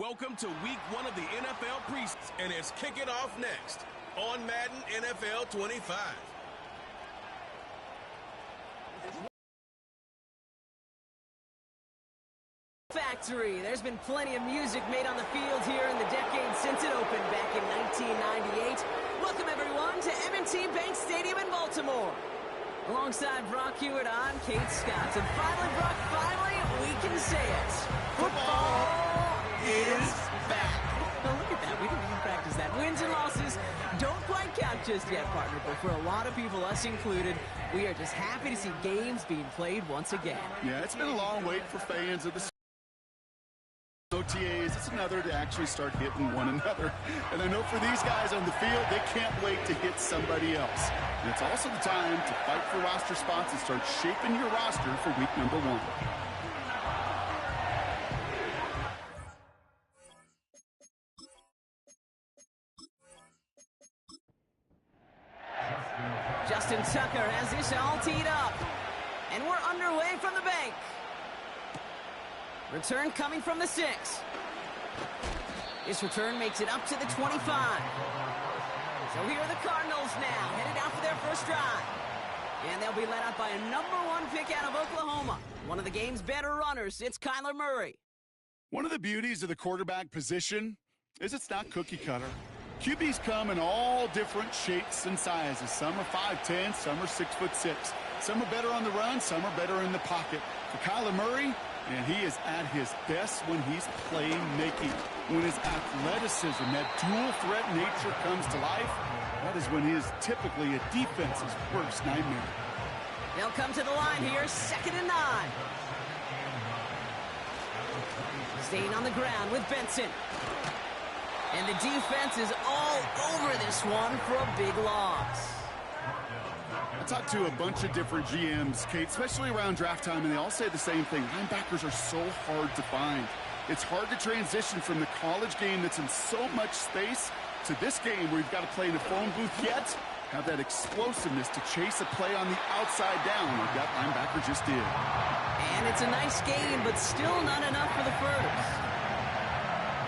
Welcome to week 1 of the NFL preseason, and it's kicking off next on Madden NFL 25. Factory. There's been plenty of music made on the field here in the decade since it opened back in 1998. Welcome, everyone, to M&T Bank Stadium in Baltimore. Alongside Brock Hewitt, I'm Kate Scott. And finally, Brock, we can say it. Football is back. Now, look at that. We didn't even practice that. Wins and losses don't quite count just yet, partner. But for a lot of people, us included, we are just happy to see games being played once again. Yeah, it's been a long wait for fans of the OTAs. It's another to actually start hitting one another. And I know for these guys on the field, they can't wait to hit somebody else. And it's also the time to fight for roster spots and start shaping your roster for week number 1. Justin Tucker has this all teed up. And we're underway from the bank. Return coming from the 6. This return makes it up to the 25. So here are the Cardinals now, headed out for their first drive. And they'll be led out by a number 1 pick out of Oklahoma. One of the game's better runners, it's Kyler Murray. One of the beauties of the quarterback position is it's not cookie cutter. QBs come in all different shapes and sizes. Some are 5'10", some are 6'6". Some are better on the run, some are better in the pocket. For Kyler Murray, and he is at his best when he's playmaking. When his athleticism, that dual threat nature comes to life, that is when he is typically a defense's worst nightmare. They'll come to the line here, 2nd and 9. Staying on the ground with Benson. And the defense is all over this one for a big loss. I talked to a bunch of different GMs, Kate, especially around draft time, and they all say the same thing. Linebackers are so hard to find. It's hard to transition from the college game that's in so much space to this game where you've got to play in a phone booth yet have that explosiveness to chase a play on the outside down like that linebacker just did. And it's a nice game, but still not enough for the first.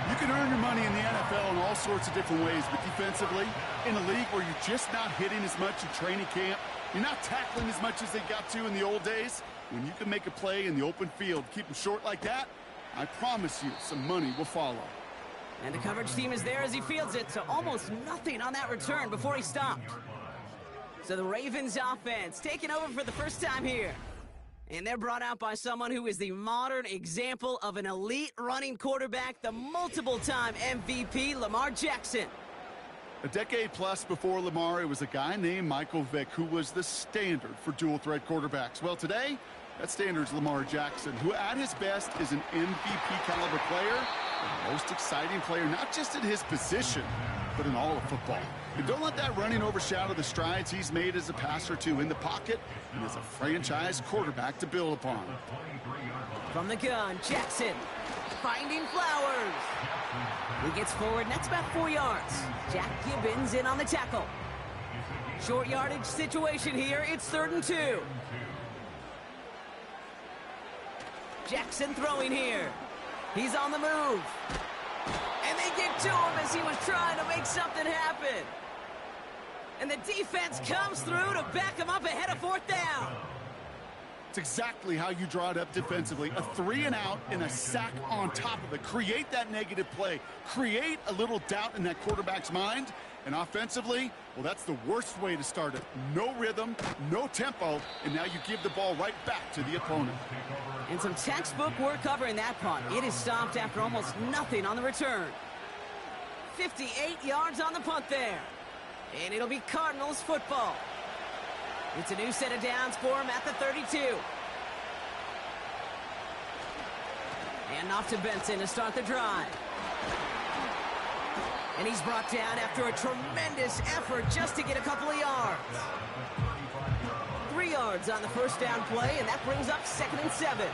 You can earn your money in the NFL in all sorts of different ways, but defensively, in a league where you're just not hitting as much in training camp, you're not tackling as much as they got to in the old days, when you can make a play in the open field, keep them short like that, I promise you some money will follow. And the coverage team is there as he fields it, so almost nothing on that return before he stopped. So the Ravens offense taking over for the first time here. And they're brought out by someone who is the modern example of an elite running quarterback, the multiple-time MVP, Lamar Jackson. A decade plus before Lamar, it was a guy named Michael Vick who was the standard for dual-threat quarterbacks. Well, today, that standard is Lamar Jackson, who at his best is an MVP-caliber player, the most exciting player, not just at his position, but in all of football. And don't let that running overshadow the strides he's made as a passer, too, in the pocket and as a franchise quarterback to build upon. From the gun, Jackson finding Flowers. He gets forward, and that's about 4 yards. Jack Gibbons in on the tackle. Short yardage situation here. It's 3rd and 2. Jackson throwing here. He's on the move. And they get to him as he was trying to make something happen. And the defense comes through to back him up ahead of 4th down. It's exactly how you draw it up defensively. A 3 and out and a sack on top of it. Create that negative play. Create a little doubt in that quarterback's mind. And offensively, well, that's the worst way to start it. No rhythm, no tempo, and now you give the ball right back to the opponent. And some textbook work covering that punt. It is stopped after almost nothing on the return. 58 yards on the punt there. And it'll be Cardinals football. It's a new set of downs for him at the 32. And off to Benson to start the drive. And he's brought down after a tremendous effort just to get a couple of yards. 3 yards on the first down play, and that brings up 2nd and 7.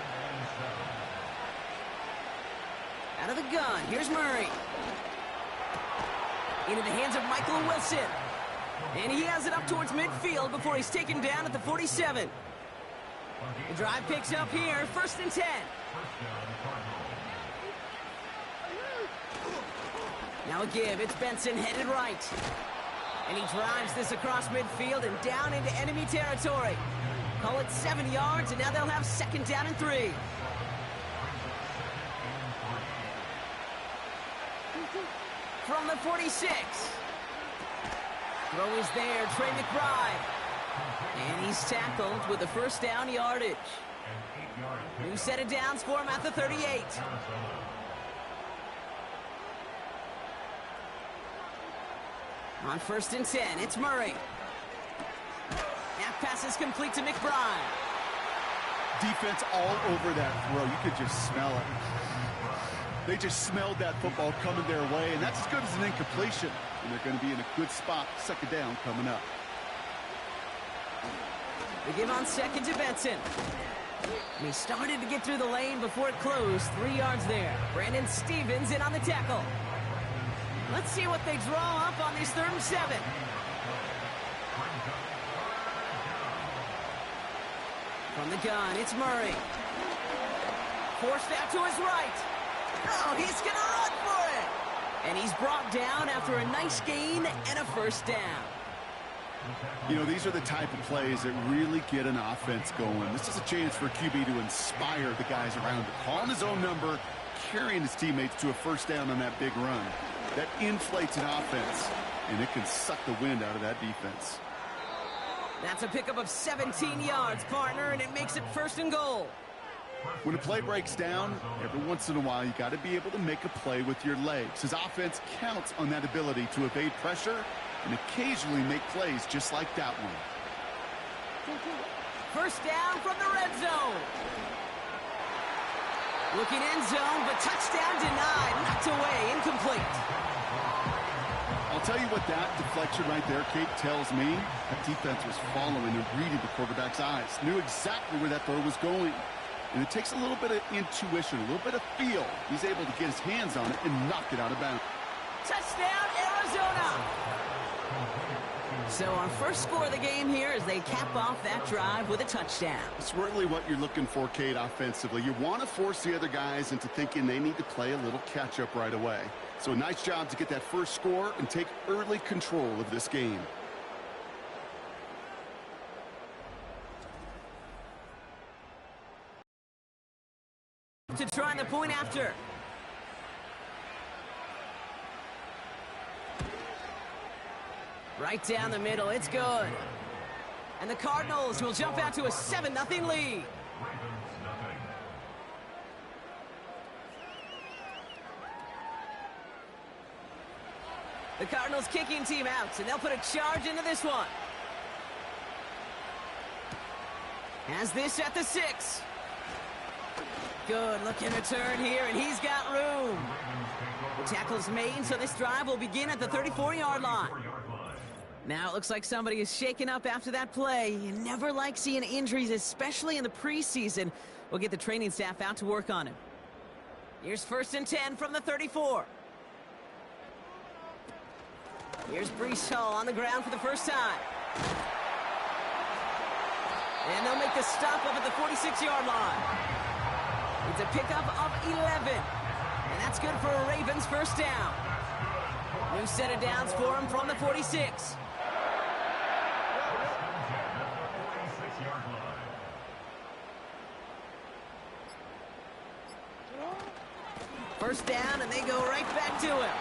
Out of the gun, here's Murray. Into the hands of Michael Wilson. And he has it up towards midfield before he's taken down at the 47. The drive picks up here, 1st and 10. Now a give. It's Benson headed right. And he drives this across midfield and down into enemy territory. Call it 7 yards, and now they'll have 2nd down and 3. From the 46. Throw is there, Trey McBride. And he's tackled with the 1st down yardage. New set of downs for him at the 38. On 1st and 10, it's Murray. Half pass is complete to McBride. Defense all over that throw. You could just smell it. They just smelled that football coming their way, and that's as good as an incompletion. And they're going to be in a good spot. 2nd down coming up. They give on 2nd to Benson. And he started to get through the lane before it closed. 3 yards there. Brandon Stevens in on the tackle. Let's see what they draw up on this 3rd and 7. From the gun, it's Murray. Forced out to his right. Oh, he's going to run for it. And he's brought down after a nice gain and a 1st down. You know, these are the type of plays that really get an offense going. This is a chance for QB to inspire the guys around him. Calling his own number, carrying his teammates to a 1st down on that big run. That inflates an offense, and it can suck the wind out of that defense. That's a pickup of 17 yards, partner, and it makes it 1st and goal. When a play breaks down, every once in a while, you got to be able to make a play with your legs. His offense counts on that ability to evade pressure and occasionally make plays just like that one. 1st down from the red zone. Looking end zone, but touchdown denied. Knocked away, incomplete. I'll tell you what that deflection right there, Kate, tells me. That defense was following and reading the quarterback's eyes. Knew exactly where that throw was going. And it takes a little bit of intuition, a little bit of feel. He's able to get his hands on it and knock it out of bounds. Touchdown, Arizona! So our first score of the game here as they cap off that drive with a touchdown. It's really what you're looking for, Kate, offensively. You want to force the other guys into thinking they need to play a little catch-up right away. So a nice job to get that first score and take early control of this game. To try the point after. Right down the middle, it's good. And the Cardinals will jump out to a 7-0 lead. The Cardinals kicking team out, and they'll put a charge into this one. Has this at the 6. Good looking return here, and he's got room. The tackle's made, so this drive will begin at the 34-yard line. Now it looks like somebody is shaken up after that play. You never like seeing injuries, especially in the preseason. We'll get the training staff out to work on him. Here's 1st and 10 from the 34. Here's Breece Hall on the ground for the first time. And they'll make the stop up at the 46-yard line. It's a pickup of 11. And that's good for a Ravens 1st down. New set of downs for him from the 46. First down, and they go right back to him.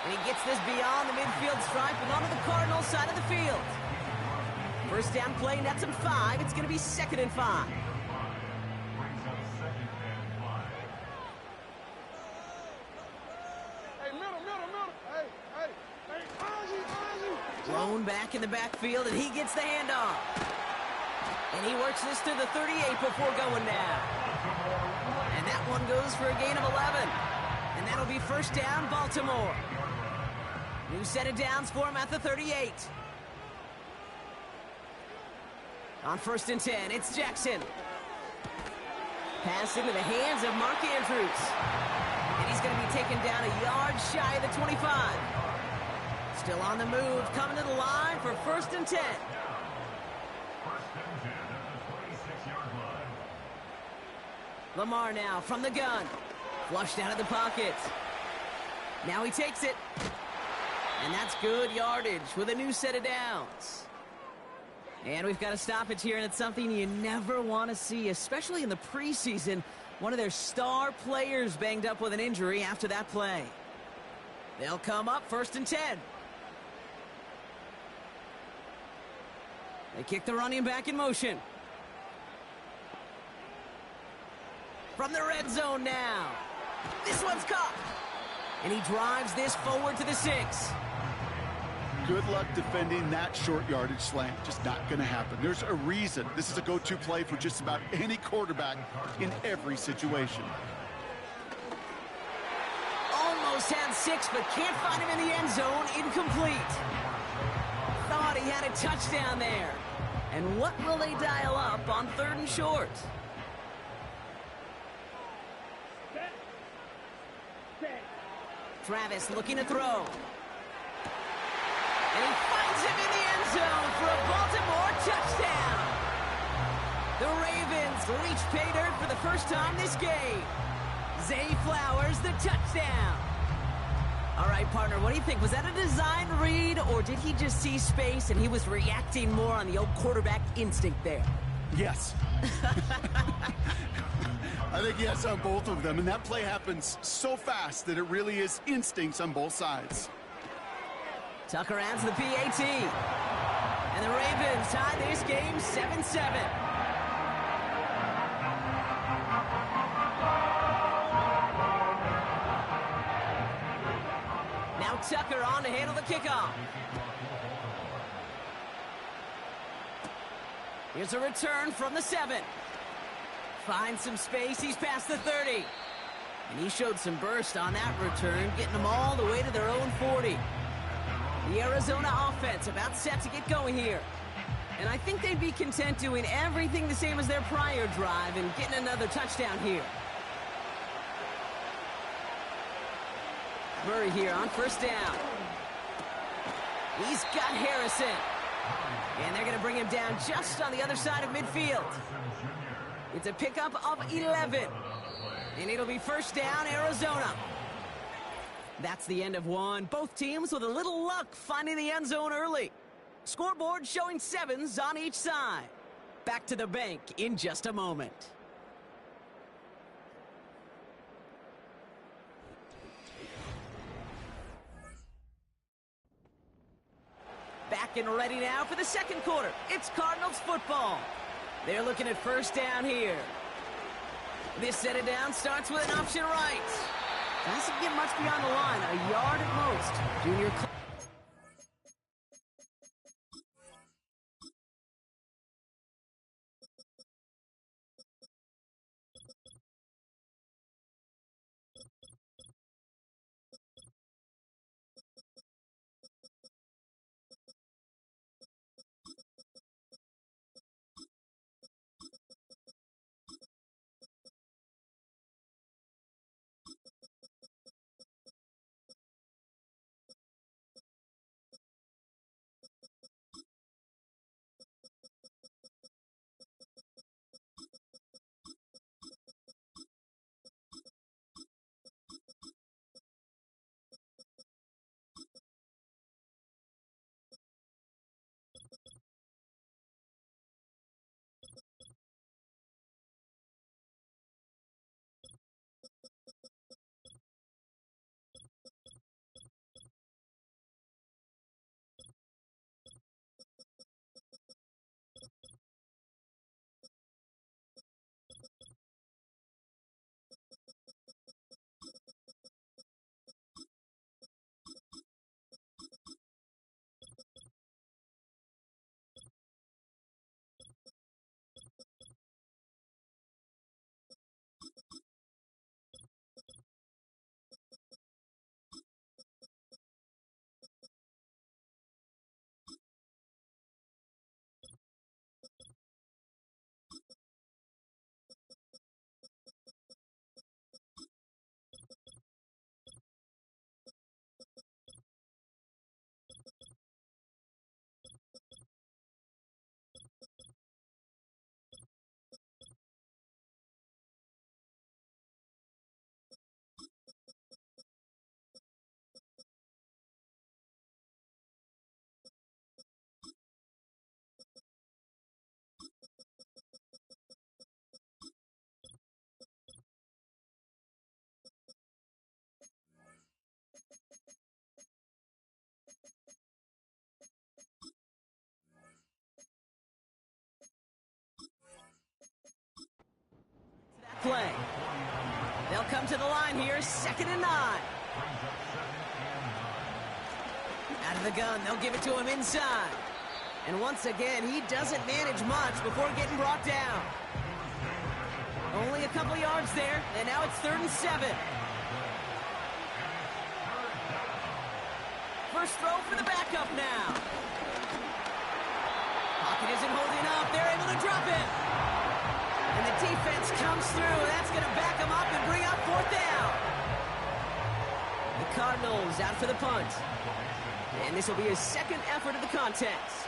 And he gets this beyond the midfield stripe and onto the Cardinals side of the field. First down play, nets him 5. It's going to be 2nd and 5. Thrown back in the backfield, and he gets the handoff. And he works this to the 38 before going down. And that one goes for a gain of 11. And that'll be 1st down, Baltimore. New set of downs for him at the 38. On 1st and 10, it's Jackson. Pass into the hands of Mark Andrews. And he's going to be taken down a yard shy of the 25. Still on the move, coming to the line for 1st and 10. Lamar now from the gun. Flushed out of the pocket. Now he takes it. And that's good yardage with a new set of downs. And we've got a stoppage here, and it's something you never want to see, especially in the preseason. One of their star players banged up with an injury after that play. They'll come up 1st and 10. They kick the running back in motion. From the red zone now. This one's caught. And he drives this forward to the 6. Good luck defending that short yardage slant. Just not going to happen. There's a reason. This is a go-to play for just about any quarterback in every situation. Almost had 6, but can't find him in the end zone. Incomplete. Thought he had a touchdown there. And what will they dial up on 3rd and short? Travis looking to throw. And he finds him in the end zone for a Baltimore touchdown. The Ravens reach pay dirt for the first time this game. Zay Flowers, the touchdown. All right, partner, what do you think? Was that a design read, or did he just see space and he was reacting more on the old quarterback instinct there? Yes. I think yes on both of them, and that play happens so fast that it really is instincts on both sides. Tucker adds the PAT. And the Ravens tie this game 7-7. Now Tucker on to handle the kickoff. Here's a return from the 7. Finds some space. He's past the 30. And he showed some burst on that return, getting them all the way to their own 40. The Arizona offense about set to get going here. And I think they'd be content doing everything the same as their prior drive and getting another touchdown here. Murray here on 1st down. He's got Harrison. And they're going to bring him down just on the other side of midfield. It's a pickup of 11. And it'll be 1st down, Arizona. That's the end of one. Both teams with a little luck finding the end zone early. Scoreboard showing 7s on each side. Back to the bank in just a moment. Back and ready now for the 2nd quarter. It's Cardinals football. They're looking at 1st down here. This set of down starts with an option right. Doesn't get much beyond the line, a yard at most. Junior play. They'll come to the line here, 2nd and 9. Out of the gun, they'll give it to him inside. And once again, he doesn't manage much before getting brought down. Only a couple yards there, and now it's 3rd and 7. First throw for the backup now. Pocket isn't holding up. They're able to drop it. And the defense comes through. That's going to back them up and bring up 4th down. The Cardinals out for the punt. And this will be his 2nd effort of the contest.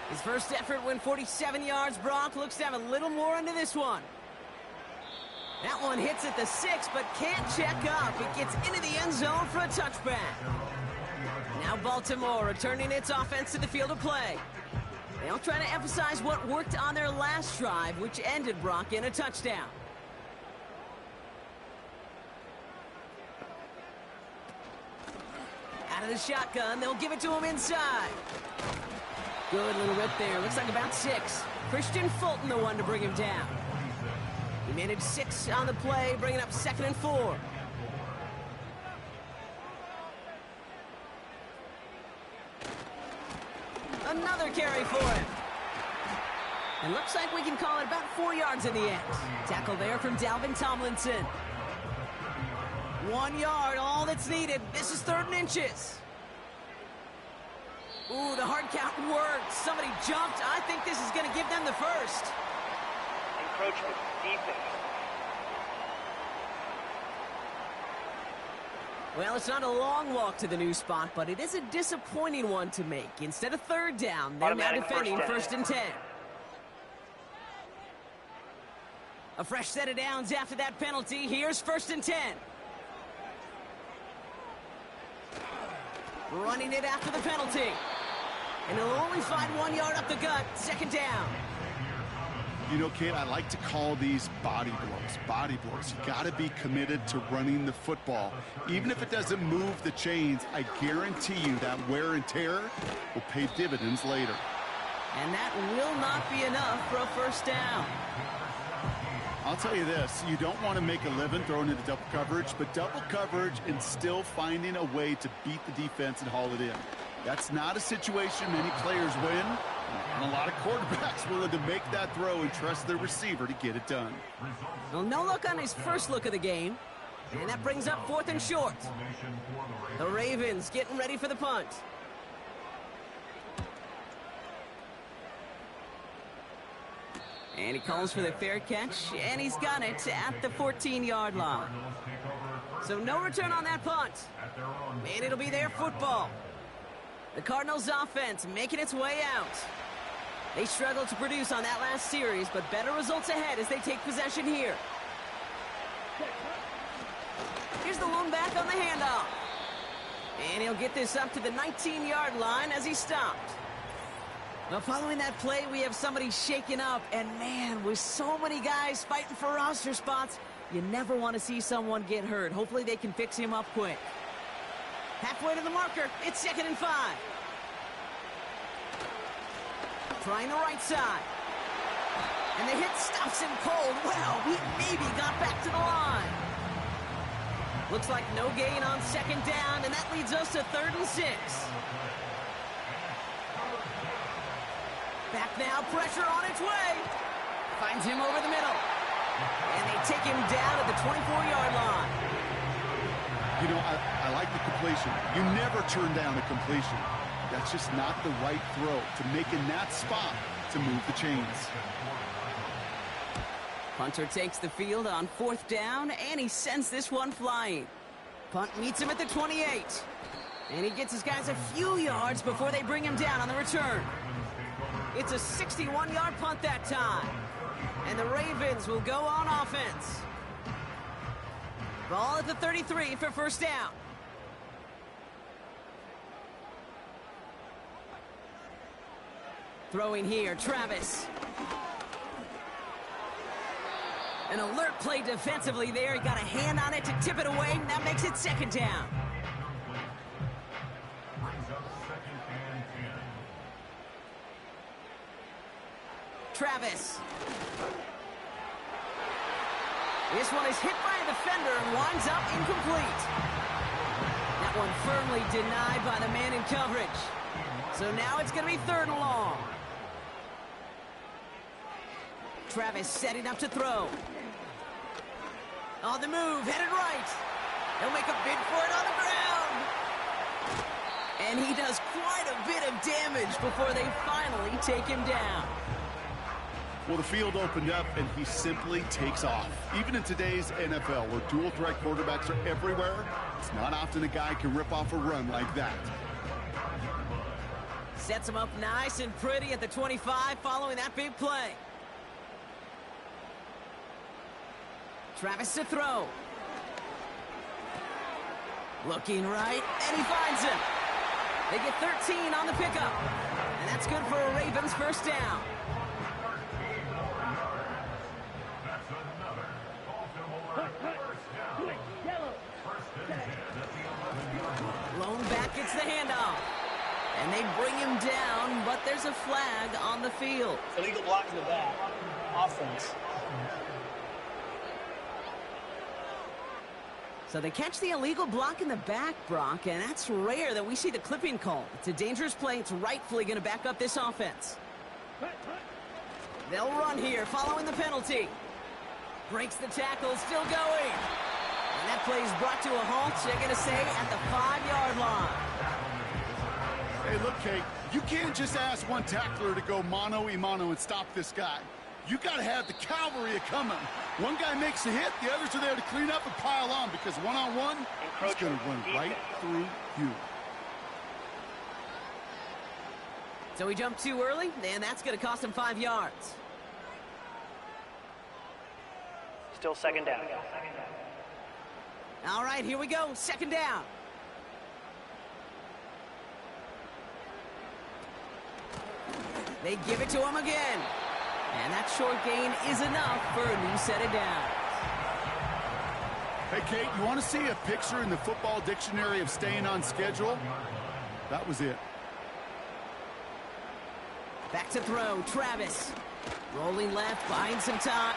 His first effort went 47 yards. Brock looks to have a little more into this one. That one hits at the 6, but can't check up. It gets into the end zone for a touchback. Now Baltimore returning its offense to the field of play. They'll try to emphasize what worked on their last drive, which ended, Brock, in a touchdown. Out of the shotgun, they'll give it to him inside. Good little rip there. Looks like about 6. Christian Fulton, the one to bring him down. He managed 6 on the play, bringing up 2nd and 4. Another carry for him. And looks like we can call it about 4 yards in the end. Tackle there from Dalvin Tomlinson. 1 yard, all that's needed. This is 3rd and inches. Ooh, the hard count worked. Somebody jumped. I think this is going to give them the first. Encroachment, defense. Well, it's not a long walk to the new spot, but it is a disappointing one to make. Instead of 3rd down, they're now defending 1st and 10. A fresh set of downs after that penalty. Here's 1st and 10. Running it after the penalty. And he'll only find 1 yard up the gut. 2nd down. You know, Kate, I like to call these body blows. Body blows. You got to be committed to running the football. Even if it doesn't move the chains, I guarantee you that wear and tear will pay dividends later. And that will not be enough for a 1st down. I'll tell you this, you don't want to make a living throwing into double coverage, but double coverage and still finding a way to beat the defense and haul it in. That's not a situation many players win, and a lot of quarterbacks willing to make that throw and trust their receiver to get it done. Well, no look on his first look of the game, and that brings up 4th and short. The Ravens getting ready for the punt. And he calls for the fair catch, and he's got it at the 14-yard line. So no return on that punt. And it'll be their football. The Cardinals offense making its way out. They struggled to produce on that last series, but better results ahead as they take possession here. Here's the lone back on the handoff. And he'll get this up to the 19-yard line as he stopped. Well, following that play, we have somebody shaken up. And, man, with so many guys fighting for roster spots, you never want to see someone get hurt. Hopefully they can fix him up quick. Halfway to the marker. It's 2nd and 5. Trying the right side. And the hit stops him cold. Wow, he maybe got back to the line. Looks like no gain on 2nd down, and that leads us to 3rd and 6. Back now, pressure on its way. Finds him over the middle. And they take him down at the 24-yard line. You know, I like the completion. You never turn down a completion. That's just not the right throw to make in that spot to move the chains. Punter takes the field on 4th down, and he sends this one flying. Punt meets him at the 28. And he gets his guys a few yards before they bring him down on the return. It's a 61-yard punt that time. And the Ravens will go on offense. Ball at the 33 for 1st down. Throwing here, Travis. An alert play defensively there. He got a hand on it to tip it away, and that makes it 2nd down. Travis. This one is hit by a defender and winds up incomplete. That one firmly denied by the man in coverage. So now it's going to be 3rd and long. Travis setting up to throw. On the move, headed right. He'll make a bid for it on the ground. And he does quite a bit of damage before they finally take him down. Well, the field opened up, and he simply takes off. Even in today's NFL, where dual-threat quarterbacks are everywhere, it's not often a guy can rip off a run like that. Sets him up nice and pretty at the 25 following that big play. Travis to throw. Looking right, and he finds him. They get 13 on the pickup. And that's good for a Ravens 1st down. Lone back gets the handoff. And they bring him down, but there's a flag on the field. Illegal block in the back. Offense. So they catch the illegal block in the back, Brock, and that's rare that we see the clipping call. It's a dangerous play. It's rightfully going to back up this offense. They'll run here following the penalty. Breaks the tackle, still going. And that play is brought to a halt, they're going to say, at the 5-yard line. Hey, look, Kate, you can't just ask one tackler to go mano-a-mano and stop this guy. You got to have the cavalry coming. One guy makes a hit, the others are there to clean up and pile on, because one-on-one, he's going to run right through you. So he jumped too early, and that's going to cost him 5 yards. Still 2nd down. All right, here we go. 2nd down. They give it to him again. And that short gain is enough for a new set of downs. Hey, Kate, you want to see a picture in the football dictionary of staying on schedule? That was it. Back to throw, Travis. Rolling left, buying some time.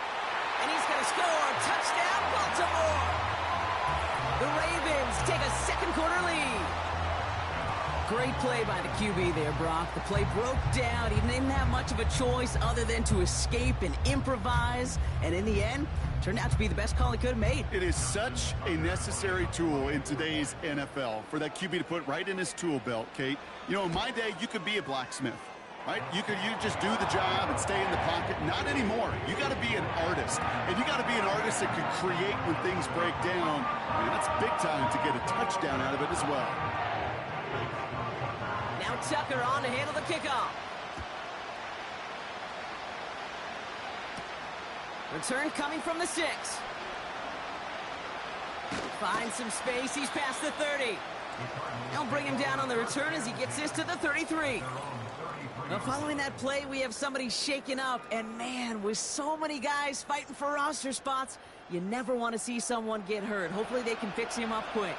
And he's going to score. Touchdown, Baltimore. The Ravens take a 2nd quarter lead. Great play by the QB there, Brock. The play broke down. He didn't have much of a choice other than to escape and improvise. And in the end, turned out to be the best call he could have made. It is such a necessary tool in today's NFL for that QB to put right in his tool belt, Kate. You know, in my day, you could be a blacksmith, right? You just do the job and stay in the pocket. Not anymore. You got to be an artist. And you got to be an artist that can create when things break down. And that's big time to get a touchdown out of it as well. Now Tucker on to handle the kickoff. Return coming from the 6. Finds some space. He's past the 30. They'll bring him down on the return as he gets this to the 33. Now following that play, we have somebody shaken up. And man, with so many guys fighting for roster spots, you never want to see someone get hurt. Hopefully they can fix him up quick.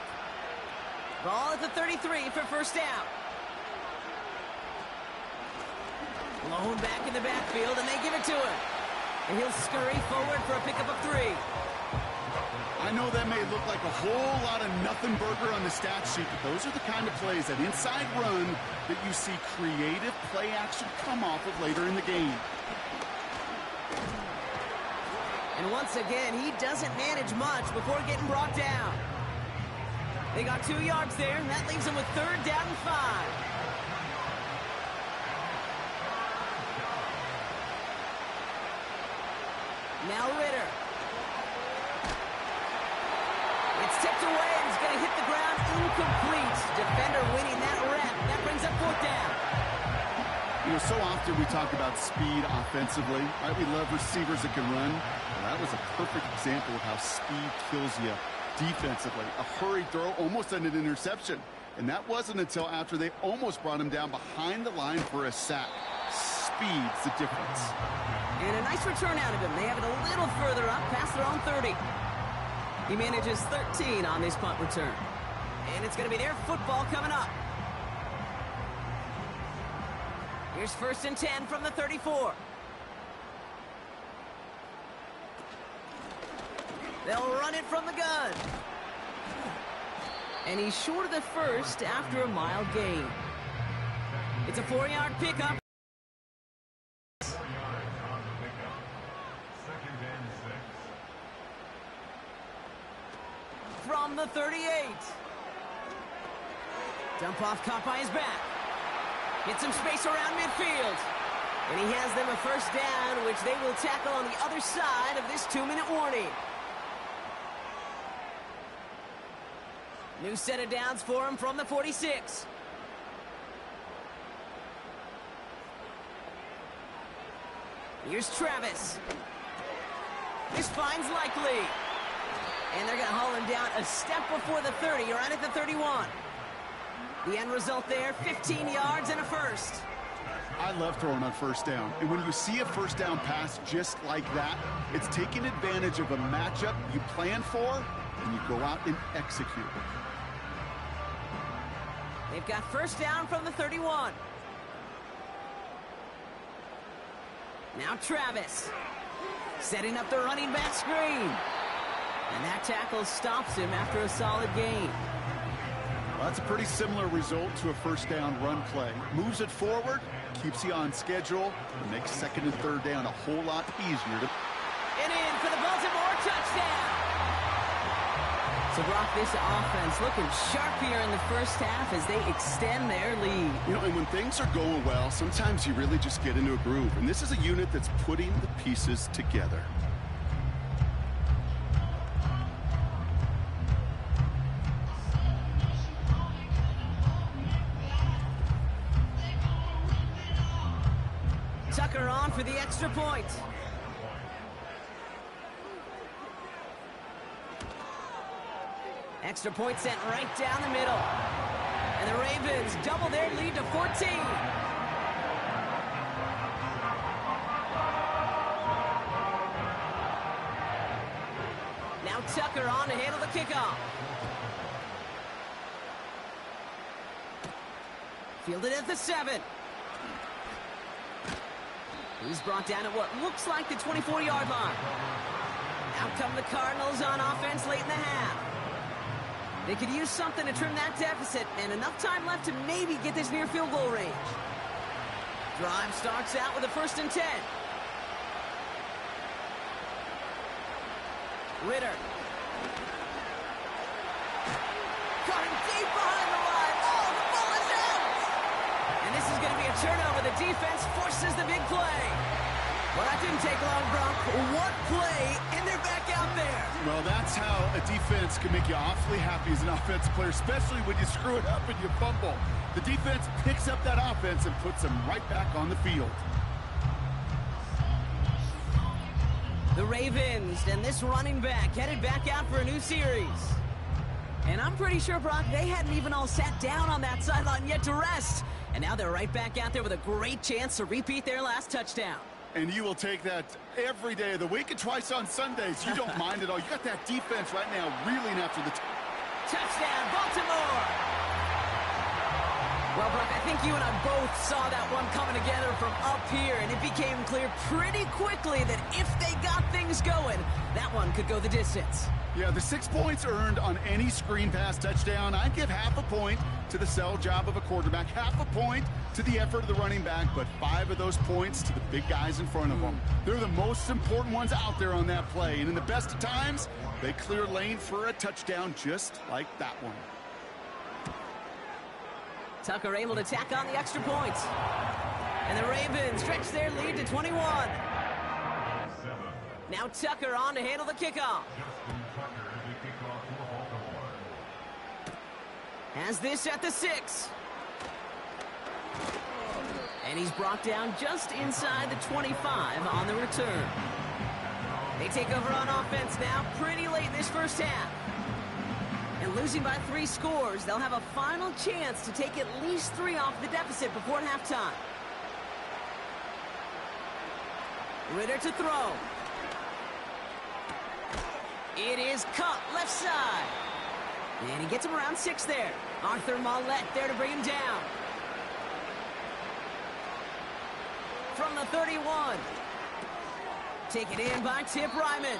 Ball at the 33 for 1st down. Lone back in the backfield, and they give it to him. And he'll scurry forward for a pickup of 3. I know that may look like a whole lot of nothing burger on the stat sheet, but those are the kind of plays, that inside run, that you see creative play action come off of later in the game. And once again, he doesn't manage much before getting brought down. They got 2 yards there, and that leaves them with 3rd down and 5. Now Ritter. It's tipped away, and he's going to hit the ground incomplete. Defender winning that rep. That brings up 4th down. You know, so often we talk about speed offensively, right? We love receivers that can run. Well, that was a perfect example of how speed kills you defensively. A hurried throw, almost an interception. And that wasn't until after they almost brought him down behind the line for a sack. Speed's the difference. And a nice return out of him. They have it a little further up, past their own 30. He manages 13 on this punt return. And it's going to be their football coming up. Here's 1st and 10 from the 34. They'll run it from the gun. And he's short of the first after a mild gain. It's a 4-yard pickup. From the 38. Dump off caught by his back. Get some space around midfield. And he has them a first down, which they will tackle on the other side of this 2-minute warning. New set of downs for him from the 46. Here's Travis. This finds Likely. And they're going to haul him down a step before the 30, right at the 31. The end result there, 15 yards and a first. I love throwing on first down. And when you see a first down pass just like that, it's taking advantage of a matchup you plan for, and you go out and execute. They've got first down from the 31. Now Travis. Setting up the running back screen. And that tackle stops him after a solid gain. Well, that's a pretty similar result to a first down run play. Moves it forward, keeps you on schedule, and makes second and third down a whole lot easier to... And in for the Baltimore touchdown. So, Brock, this offense looking sharp here in the first half as they extend their lead. You know, and when things are going well, sometimes you really just get into a groove. And this is a unit that's putting the pieces together. Tucker on for the extra point. Extra point sent right down the middle. And the Ravens double their lead to 14. Now Tucker on to handle the kickoff. Fielded at the 7. He's brought down at what looks like the 24-yard line. Out come the Cardinals on offense late in the half. They could use something to trim that deficit, and enough time left to maybe get this near field goal range. Drive starts out with a 1st and 10. Ritter. Got him deep behind the line. Oh, the ball is out! And this is going to be a turnover. The defense forces the big play. Well, that didn't take long, Brock. What play, and they're back out there. Well, that's how a defense can make you awfully happy as an offensive player, especially when you screw it up and you fumble. The defense picks up that offense and puts them right back on the field. The Ravens and this running back headed back out for a new series. And I'm pretty sure, Brock, they hadn't even all sat down on that sideline yet to rest. And now they're right back out there with a great chance to repeat their last touchdown. And you will take that every day of the week and twice on Sundays. You don't mind at all. You got that defense right now reeling after the... Touchdown, Baltimore! Well, Brock, I think you and I both saw that one coming together from up here, and it became clear pretty quickly that if they got things going, that one could go the distance. Yeah, the 6 points earned on any screen pass touchdown. I'd give half a point to the sell job of a quarterback, half a point to the effort of the running back, but 5 of those points to the big guys in front of them. They're the most important ones out there on that play, and in the best of times, they clear lane for a touchdown just like that one. Tucker able to tack on the extra point. And the Ravens stretch their lead to 21. Now Tucker on to handle the kickoff. Has this at the 6. And he's brought down just inside the 25 on the return. They take over on offense now pretty late in this first half. And losing by 3 scores, they'll have a final chance to take at least 3 off the deficit before halftime. Ritter to throw. It is cut left side. And he gets him around 6 there. Arthur Mollett there to bring him down. From the 31. Taken in by Tip Ryman.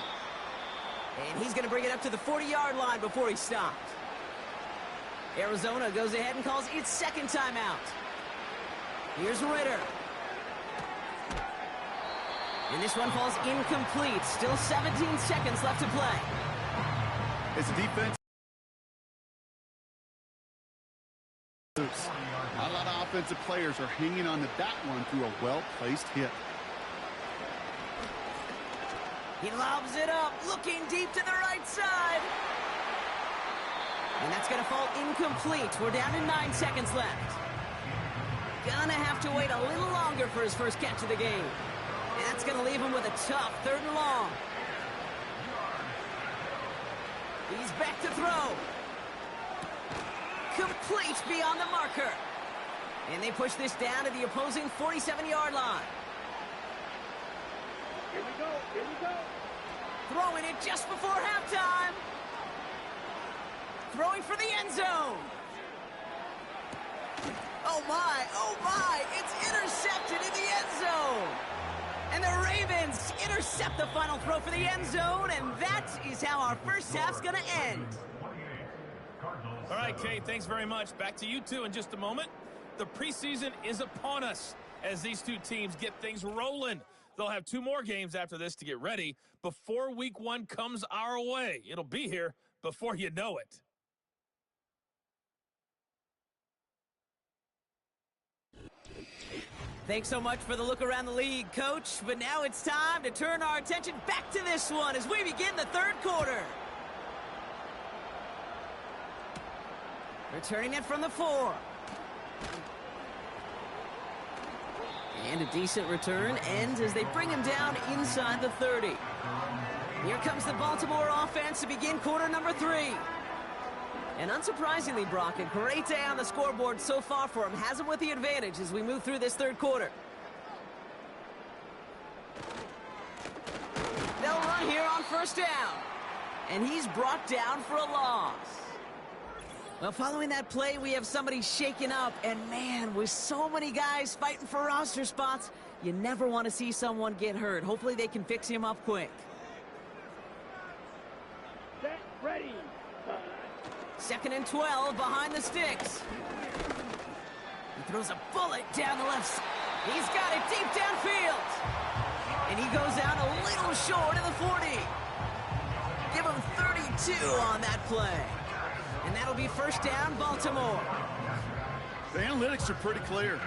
And he's going to bring it up to the 40-yard line before he stops. Arizona goes ahead and calls its second timeout. Here's Ritter. And this one falls incomplete. Still 17 seconds left to play. It's a defense. Not a lot of offensive players are hanging on to that one through a well-placed hit. He lobs it up, looking deep to the right side. And that's going to fall incomplete. We're down to 9 seconds left. Gonna have to wait a little longer for his first catch of the game. And that's going to leave him with a tough 3rd and long. He's back to throw. Complete beyond the marker. And they push this down to the opposing 47-yard line. Here we go. Here we go. Throwing it just before halftime. Throwing for the end zone. Oh my, it's intercepted in the end zone. And the Ravens intercept the final throw for the end zone, and that is how our first half's gonna end. All right, Kate, thanks very much. Back to you two in just a moment. The preseason is upon us as these two teams get things rolling. They'll have 2 more games after this to get ready before week 1 comes our way. It'll be here before you know it. Thanks so much for the look around the league, Coach. But now it's time to turn our attention back to this one as we begin the 3rd quarter. Returning it from the 4. And a decent return ends as they bring him down inside the 30. Here comes the Baltimore offense to begin quarter number 3. And unsurprisingly, Brock, a great day on the scoreboard so far for him. Has him with the advantage as we move through this 3rd quarter. They'll run here on 1st down. And he's brought down for a loss. Well, following that play, we have somebody shaken up. And man, with so many guys fighting for roster spots, you never want to see someone get hurt. Hopefully they can fix him up quick. Set, ready. 2nd and 12 behind the sticks. He throws a bullet down the left side. He's got it deep downfield. And he goes out a little short of the 40. Give him 32 on that play. And that'll be 1st down, Baltimore. The analytics are pretty clear.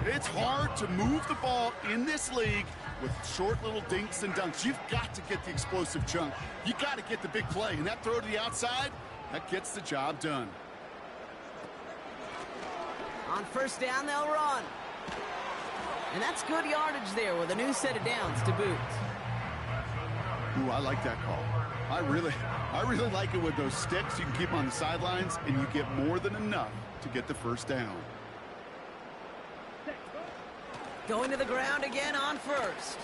It's hard to move the ball in this league with short little dinks and dunks. You've got to get the explosive chunk. You got to get the big play. And that throw to the outside, that gets the job done. On 1st down, they'll run. And that's good yardage there with a new set of downs to boot. Ooh, I like that call. I really like it with those sticks. You can keep them on the sidelines, and you get more than enough to get the 1st down. Going to the ground again on 1st.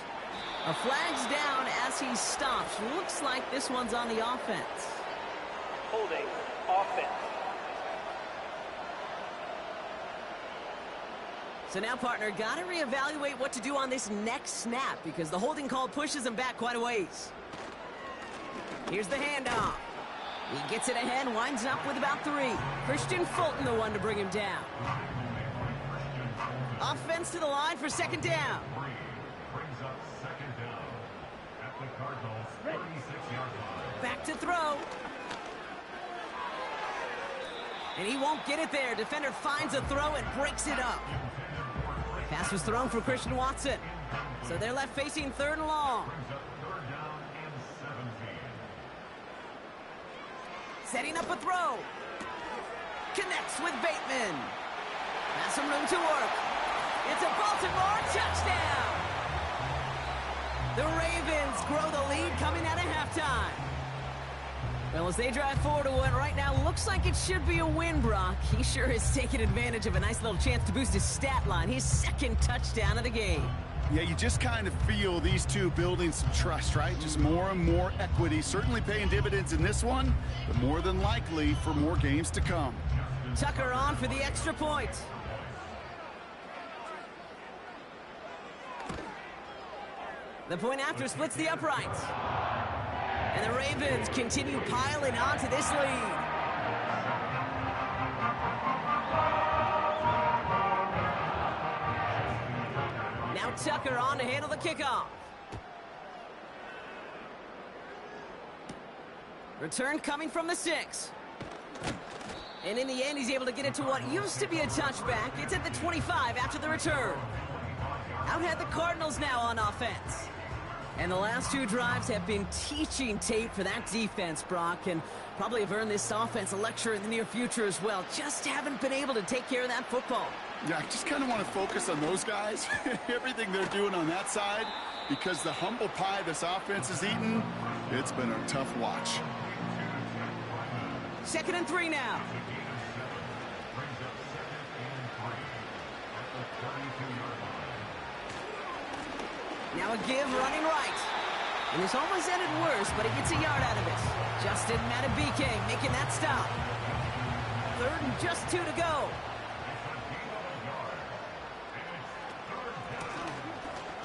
A flag's down as he stops. Looks like this one's on the offense. Holding offense. So now, partner, got to reevaluate what to do on this next snap because the holding call pushes him back quite a ways. Here's the handoff. He gets it ahead, winds up with about 3. Christian Fulton, the one to bring him down. Offense to the line for 2nd down. Brings up 2nd down at the Cardinals' 36-yard line. Back to throw. And he won't get it there. Defender finds a throw and breaks it up. Pass was thrown for Christian Watson. So they're left facing 3rd and long. Setting up a throw. Connects with Bateman. Has some room to work. It's a Baltimore touchdown. The Ravens grow the lead coming out of halftime. Well, as they drive forward to one right now, looks like it should be a win, Brock. He sure is taking advantage of a nice little chance to boost his stat line. His 2nd touchdown of the game. Yeah, you just kind of feel these two building some trust, right? Just more and more equity. Certainly paying dividends in this one, but more than likely for more games to come. Tucker on for the extra point. The point after splits the uprights. And the Ravens continue piling onto this lead. Now Tucker on to handle the kickoff. Return coming from the 6. And in the end, he's able to get it to what used to be a touchback. It's at the 25 after the return. Out had the Cardinals now on offense. And the last 2 drives have been teaching tape for that defense, Brock, and probably have earned this offense a lecture in the near future as well. Just haven't been able to take care of that football. Yeah, I just kind of want to focus on those guys, everything they're doing on that side, because the humble pie this offense has eaten, it's been a tough watch. 2nd and 3 now. Now a give running right. And this almost ended worse, but he gets a yard out of it. Justin Matabike making that stop. 3rd and just 2 to go.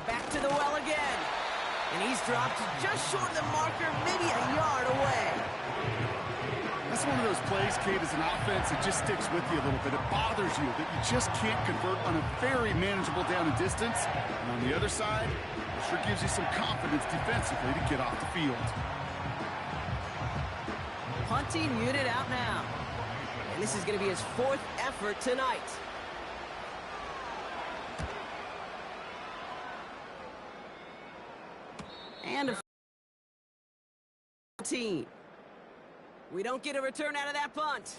Back to the well again. And he's dropped just short of the marker, maybe a yard away. That's one of those plays, Kate, as an offense, it just sticks with you a little bit. It bothers you that you just can't convert on a very manageable down and distance. And on the other side, it sure gives you some confidence defensively to get off the field. Punting unit out now. And this is going to be his 4th effort tonight. And a 14. We don't get a return out of that punt.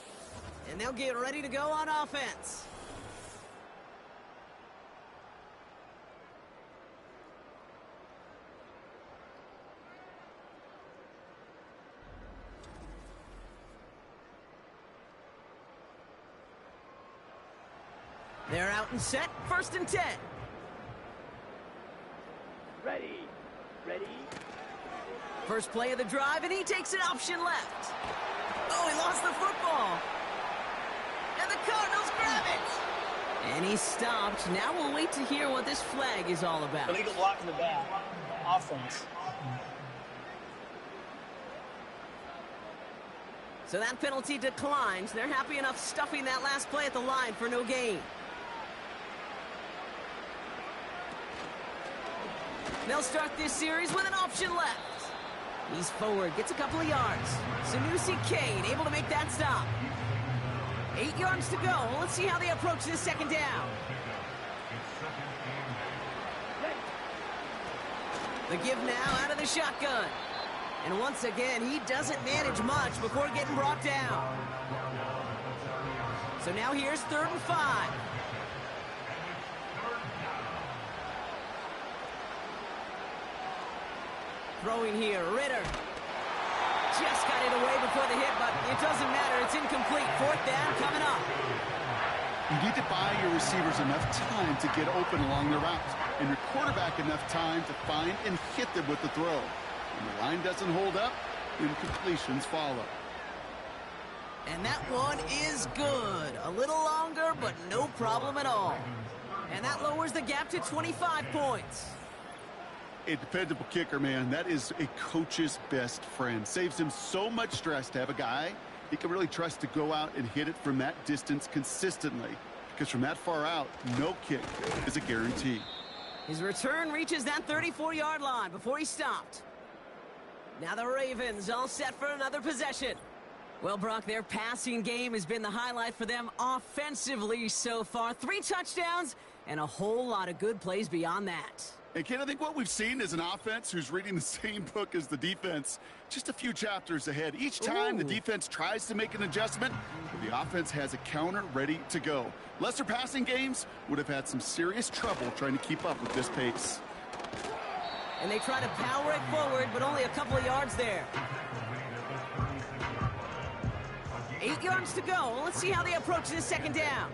And they'll get ready to go on offense. They're out and set. 1st and 10. Ready. Ready. First play of the drive, and he takes an option left. Oh, he lost the football. And the Cardinals grab it. And he stopped. Now we'll wait to hear what this flag is all about. Illegal block in the back. Offense. So that penalty declines. They're happy enough stuffing that last play at the line for no gain. They'll start this series with an option left. He's forward, gets a couple of yards. Sanusi Kane able to make that stop. 8 yards to go. Let's see how they approach this 2nd down. The give now out of the shotgun. And once again, he doesn't manage much before getting brought down. So now here's 3rd and 5. Throwing here, Ritter. Just got it away before the hit, but it doesn't matter. It's incomplete. 4th down coming up. You need to buy your receivers enough time to get open along the route, and your quarterback enough time to find and hit them with the throw. When the line doesn't hold up, incompletions follow. And that one is good. A little longer, but no problem at all. And that lowers the gap to 25 points. A dependable kicker, man. That is a coach's best friend. Saves him so much stress to have a guy he can really trust to go out and hit it from that distance consistently. Because from that far out, no kick is a guarantee. His return reaches that 34-yard line before he stopped. Now the Ravens all set for another possession. Well, Brock, their passing game has been the highlight for them offensively so far. 3 touchdowns and a whole lot of good plays beyond that. And Ken, I think what we've seen is an offense who's reading the same book as the defense, just a few chapters ahead. Each time the defense tries to make an adjustment, the offense has a counter ready to go. Lesser passing games would have had some serious trouble trying to keep up with this pace. And they try to power it forward, but only a couple of yards there. 8 yards to go. Let's see how they approach this 2nd down.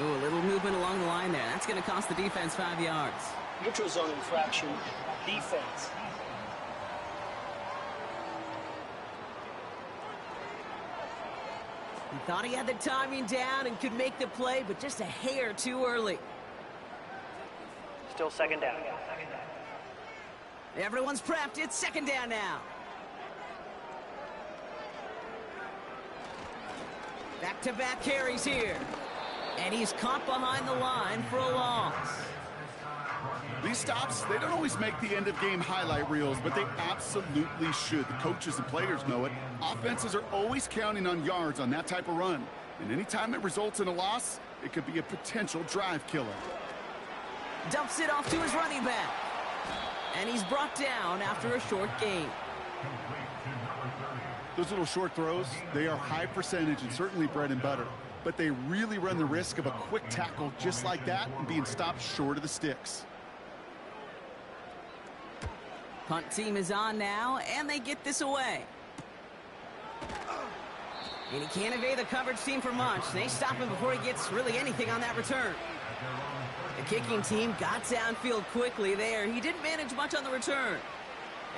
Ooh, a little movement along the line there. That's going to cost the defense 5 yards. Neutral zone infraction. Defense. He thought he had the timing down and could make the play, but just a hair too early. Still 2nd down. Everyone's prepped. It's second down now. Back-to-back carries here. And he's caught behind the line for a loss. These stops, they don't always make the end-of-game highlight reels, but they absolutely should. The coaches and players know it. Offenses are always counting on yards on that type of run. And anytime it results in a loss, it could be a potential drive killer. Dumps it off to his running back. And he's brought down after a short gain. Those little short throws, they are high percentage and certainly bread and butter. But they really run the risk of a quick tackle just like that and being stopped short of the sticks. Punt team is on now, and they get this away. And he can't evade the coverage team for much. They stop him before he gets really anything on that return. The kicking team got downfield quickly there. He didn't manage much on the return.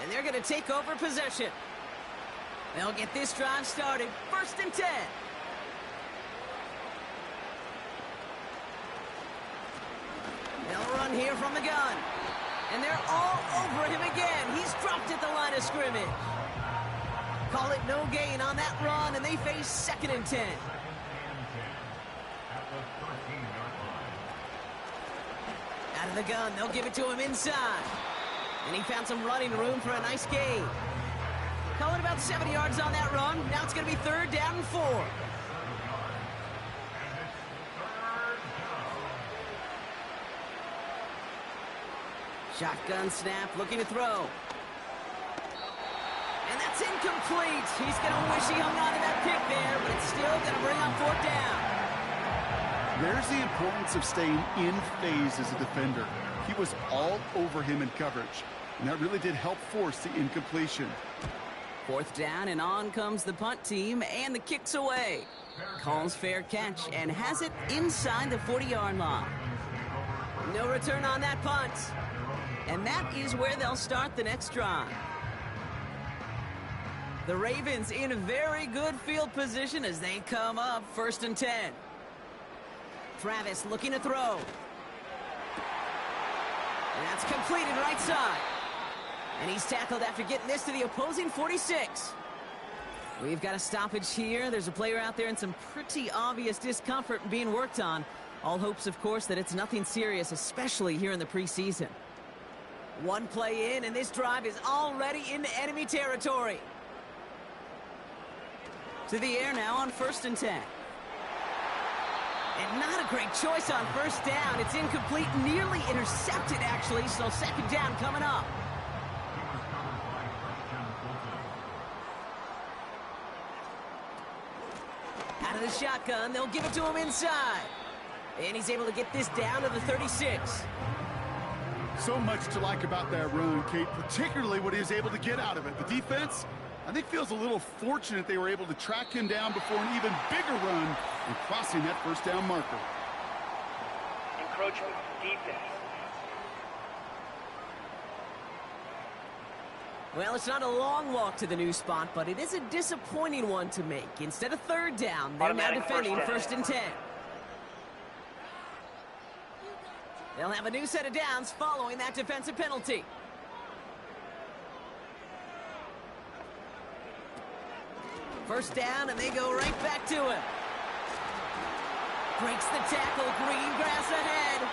And they're going to take over possession. They'll get this drive started. 1st and 10. They'll run here from the gun. And they're all over him again. He's dropped at the line of scrimmage. Call it no gain on that run, and they face 2nd and 10. Out of the gun, they'll give it to him inside. And he found some running room for a nice gain. Call it about 7 yards on that run. Now it's going to be 3rd down and 4. Shotgun snap, looking to throw. And that's incomplete. He's going to wish he hung on to that pick there, but it's still going to bring up 4th down. There's the importance of staying in phase as a defender. He was all over him in coverage, and that really did help force the incompletion. 4th down, and on comes the punt team, and the kick's away. Calls fair catch and has it inside the 40-yard line. No return on that punt. And that is where they'll start the next drive. The Ravens in a very good field position as they come up 1st and 10. Travis looking to throw. And that's completed right side. And he's tackled after getting this to the opposing 46. We've got a stoppage here. There's a player out there in some pretty obvious discomfort being worked on. All hopes, of course, that it's nothing serious, especially here in the preseason. One play in, and this drive is already into enemy territory. To the air now on 1st and 10. And not a great choice on 1st down. It's incomplete, nearly intercepted, actually, so 2nd down coming up. Out of the shotgun, they'll give it to him inside. And he's able to get this down to the 36. So much to like about that run, Kate, particularly what he was able to get out of it. The defense, I think, feels a little fortunate they were able to track him down before an even bigger run and crossing that 1st down marker. Encroachment defense. Well, it's not a long walk to the new spot, but it is a disappointing one to make. Instead of 3rd down, they're now defending 1st and 10. They'll have a new set of downs following that defensive penalty. First down, and they go right back to him. Breaks the tackle, green grass ahead.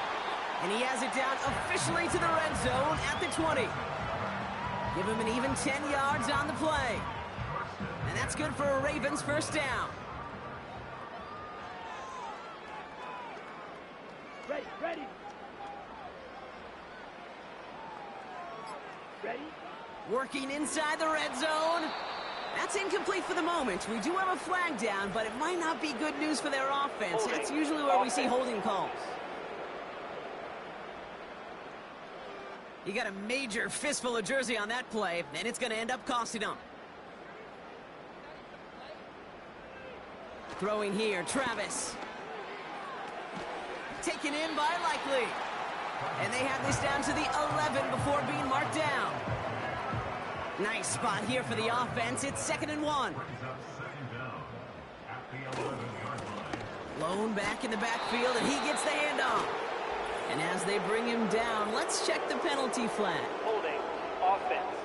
And he has it down officially to the red zone at the 20. Give him an even 10 yards on the play. And that's good for a Ravens 1st down. Ready, ready. Ready? Working inside the red zone. That's incomplete for the moment. We do have a flag down, but it might not be good news for their offense. That's usually where we see holding calls. You got a major fistful of jersey on that play, and it's going to end up costing them. Throwing here, Travis. Taken in by Likely. And they have this down to the 11 before being marked down. Nice spot here for the offense. It's 2nd and 1. Lone back in the backfield, and he gets the handoff. And as they bring him down, let's check the penalty flag. Holding offense.